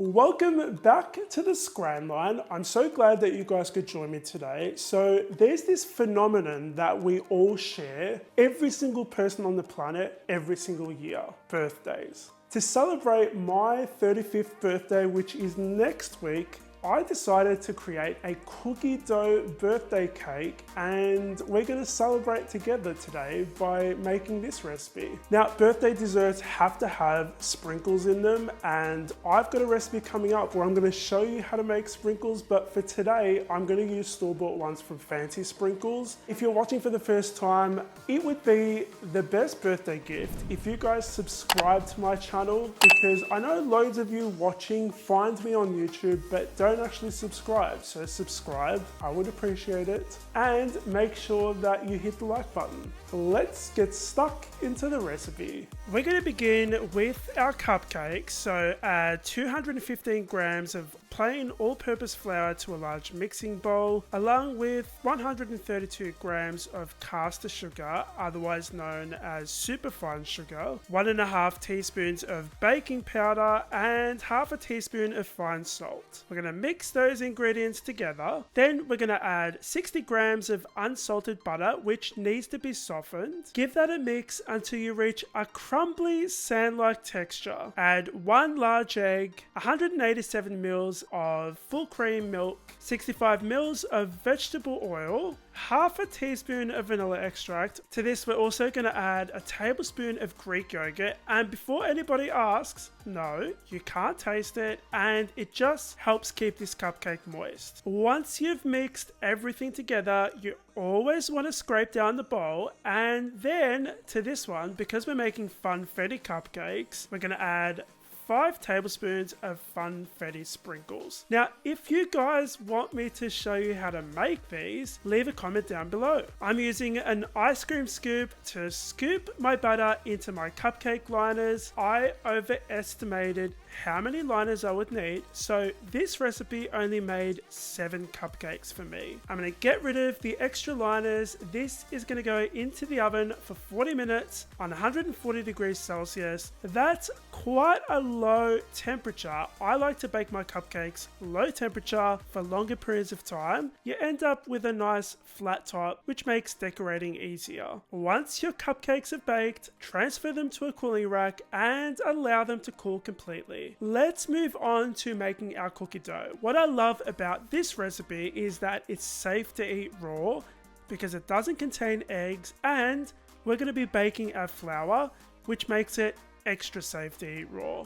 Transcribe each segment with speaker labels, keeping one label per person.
Speaker 1: Welcome back to the Scran line. I'm so glad that you guys could join me today. So there's this phenomenon that we all share, every single person on the planet, every single year, birthdays. To celebrate my 35th birthday, which is next week, I decided to create a cookie dough birthday cake, and we're going to celebrate together today by making this recipe. Now, birthday desserts have to have sprinkles in them, and I've got a recipe coming up where I'm going to show you how to make sprinkles, but for today, I'm going to use store-bought ones from Fancy Sprinkles. If you're watching for the first time, it would be the best birthday gift if you guys subscribe to my channel, because I know loads of you watching find me on YouTube, but don't actually subscribe. So subscribe, I would appreciate it. And make sure that you hit the like button. Let's get stuck into the recipe. We're going to begin with our cupcakes. So add 215 grams of plain all-purpose flour to a large mixing bowl, along with 132 grams of caster sugar, otherwise known as superfine sugar, 1.5 teaspoons of baking powder, and half a teaspoon of fine salt. We're going to mix those ingredients together. Then we're going to add 60 grams of unsalted butter, which needs to be softened. Give that a mix until you reach a crumbly sand-like texture. Add 1 large egg, 187 ml of full cream milk, 65 ml of vegetable oil, half a teaspoon of vanilla extract. To this, we're also going to add a tablespoon of Greek yogurt. And before anybody asks, no, you can't taste it, and it just helps keep this cupcake moist. Once you've mixed everything together, you always want to scrape down the bowl, and then to this one, because we're making funfetti cupcakes, we're going to add 5 tablespoons of funfetti sprinkles. Now, if you guys want me to show you how to make these, leave a comment down below. I'm using an ice cream scoop to scoop my butter into my cupcake liners. I overestimated how many liners I would need, so this recipe only made 7 cupcakes for me. I'm going to get rid of the extra liners. This is going to go into the oven for 40 minutes on 140 degrees Celsius. That's quite a low temperature. I like to bake my cupcakes low temperature for longer periods of time. You end up with a nice flat top, which makes decorating easier. Once your cupcakes are baked, transfer them to a cooling rack and allow them to cool completely. Let's move on to making our cookie dough. What I love about this recipe is that it's safe to eat raw because it doesn't contain eggs, and we're going to be baking our flour, which makes it extra safe to eat raw.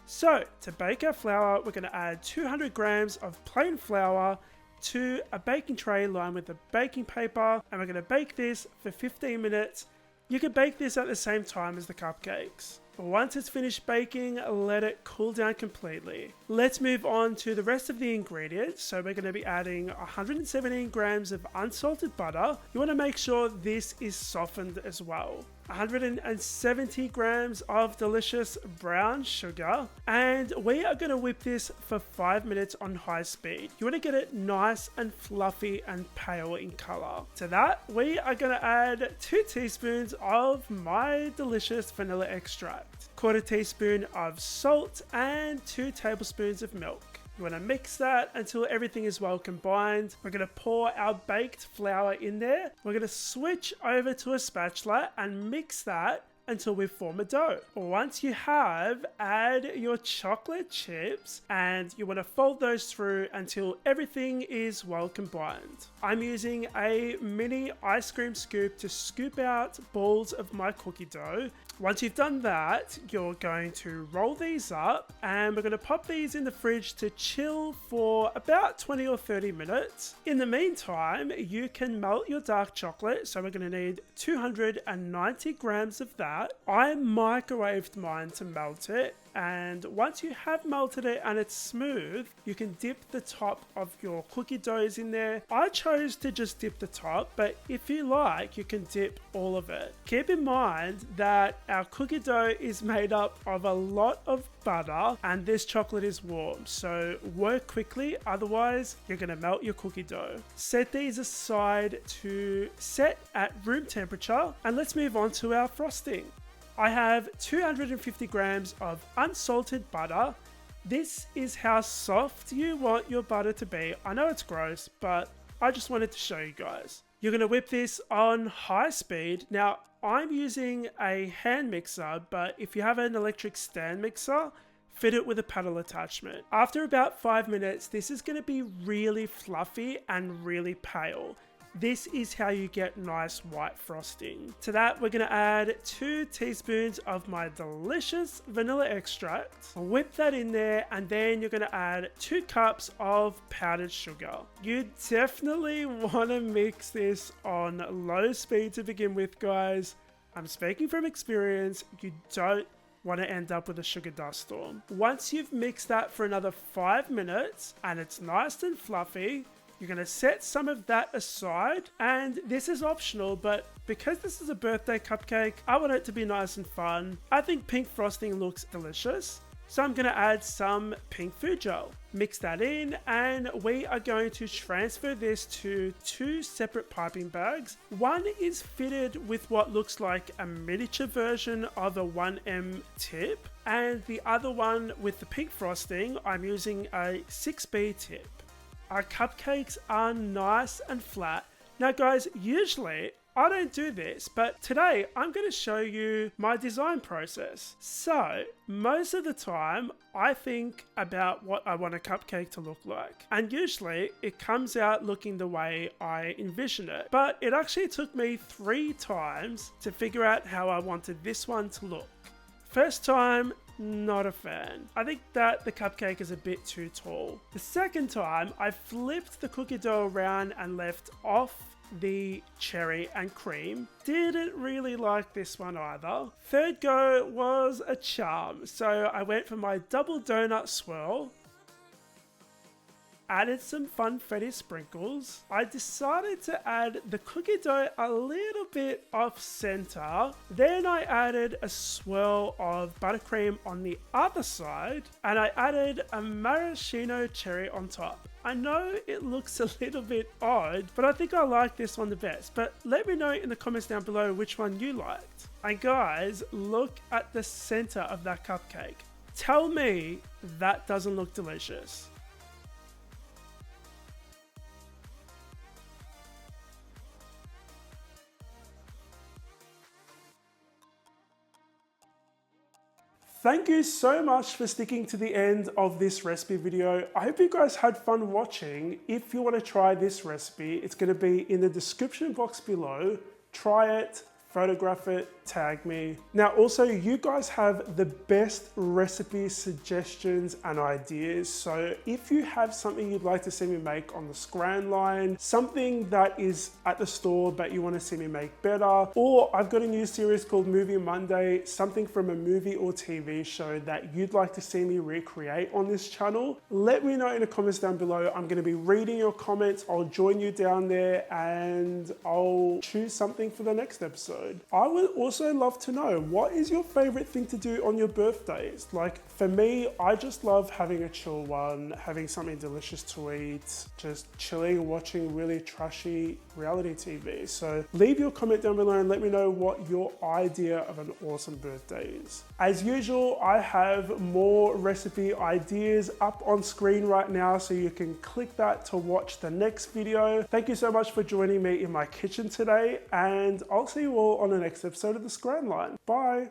Speaker 1: So to bake our flour, we're going to add 200 grams of plain flour to a baking tray lined with a baking paper, and we're going to bake this for 15 minutes. You can bake this at the same time as the cupcakes. Once it's finished baking, let it cool down completely. Let's move on to the rest of the ingredients. So we're going to be adding 117 grams of unsalted butter. You want to make sure this is softened as well. 170 grams of delicious brown sugar, and we are going to whip this for 5 minutes on high speed. You want to get it nice and fluffy and pale in color. To that, we are going to add 2 teaspoons of my delicious vanilla extract, 1/4 teaspoon of salt, and 2 tablespoons of milk. You want to mix that until everything is well combined. We're going to pour our baked flour in there. We're going to switch over to a spatula and mix that until we form a dough. Once you have, add your chocolate chips, and you want to fold those through until everything is well combined. I'm using a mini ice cream scoop to scoop out balls of my cookie dough. Once you've done that, you're going to roll these up, and we're going to pop these in the fridge to chill for about 20 or 30 minutes. In the meantime, you can melt your dark chocolate. So we're going to need 290 grams of that. I microwaved mine to melt it, and once you have melted it and it's smooth, you can dip the top of your cookie doughs in there. I chose to just dip the top, but if you like, you can dip all of it. Keep in mind that our cookie dough is made up of a lot of butter, and this chocolate is warm, so work quickly, otherwise you're going to melt your cookie dough. Set these aside to set at room temperature, and let's move on to our frosting. I have 250 grams of unsalted butter, This is how soft you want your butter to be. I know it's gross, but I just wanted to show you guys. You're going to whip this on high speed. Now, I'm using a hand mixer, but if you have an electric stand mixer, fit it with a paddle attachment. After about 5 minutes, this is going to be really fluffy and really pale. This is how you get nice white frosting. To that, we're going to add 2 teaspoons of my delicious vanilla extract. Whip that in there, and then you're going to add 2 cups of powdered sugar. You definitely want to mix this on low speed to begin with, guys. I'm speaking from experience. You don't want to end up with a sugar dust storm. Once you've mixed that for another 5 minutes and it's nice and fluffy, you're going to set some of that aside, and this is optional, but because this is a birthday cupcake, I want it to be nice and fun. I think pink frosting looks delicious, so I'm going to add some pink food gel. Mix that in, and we are going to transfer this to 2 separate piping bags. One is fitted with what looks like a miniature version of a 1M tip, and the other one with the pink frosting, I'm using a 6B tip. Our cupcakes are nice and flat. Now guys, usually I don't do this, but today I'm going to show you my design process. So most of the time I think about what I want a cupcake to look like, and usually it comes out looking the way I envision it, but it actually took me 3 times to figure out how I wanted this one to look. First time, not a fan. I think that the cupcake is a bit too tall. The second time, I flipped the cookie dough around and left off the cherry and cream. Didn't really like this one either. Third go was a charm, so I went for my double donut swirl. Added some funfetti sprinkles. I decided to add the cookie dough a little bit off center. Then I added a swirl of buttercream on the other side, and I added a maraschino cherry on top. I know it looks a little bit odd, but I think I like this one the best. But let me know in the comments down below which one you liked. And guys, look at the center of that cupcake. Tell me that doesn't look delicious. Thank you so much for sticking to the end of this recipe video. I hope you guys had fun watching. If you want to try this recipe, it's going to be in the description box below. Try it, photograph it, tag me. Now also, you guys have the best recipe suggestions and ideas. So if you have something you'd like to see me make on the Scran line, something that is at the store but you want to see me make better, or I've got a new series called Movie Monday, something from a movie or TV show that you'd like to see me recreate on this channel, let me know in the comments down below. I'm going to be reading your comments. I'll join you down there and I'll choose something for the next episode. I would also love to know, what is your favorite thing to do on your birthdays? Like for me, I just love having a chill one, having something delicious to eat, just chilling, watching really trashy reality TV. So leave your comment down below and let me know what your idea of an awesome birthday is. As usual, I have more recipe ideas up on screen right now, so you can click that to watch the next video. Thank you so much for joining me in my kitchen today, and I'll see you all on the next episode of the Scran Line. Bye.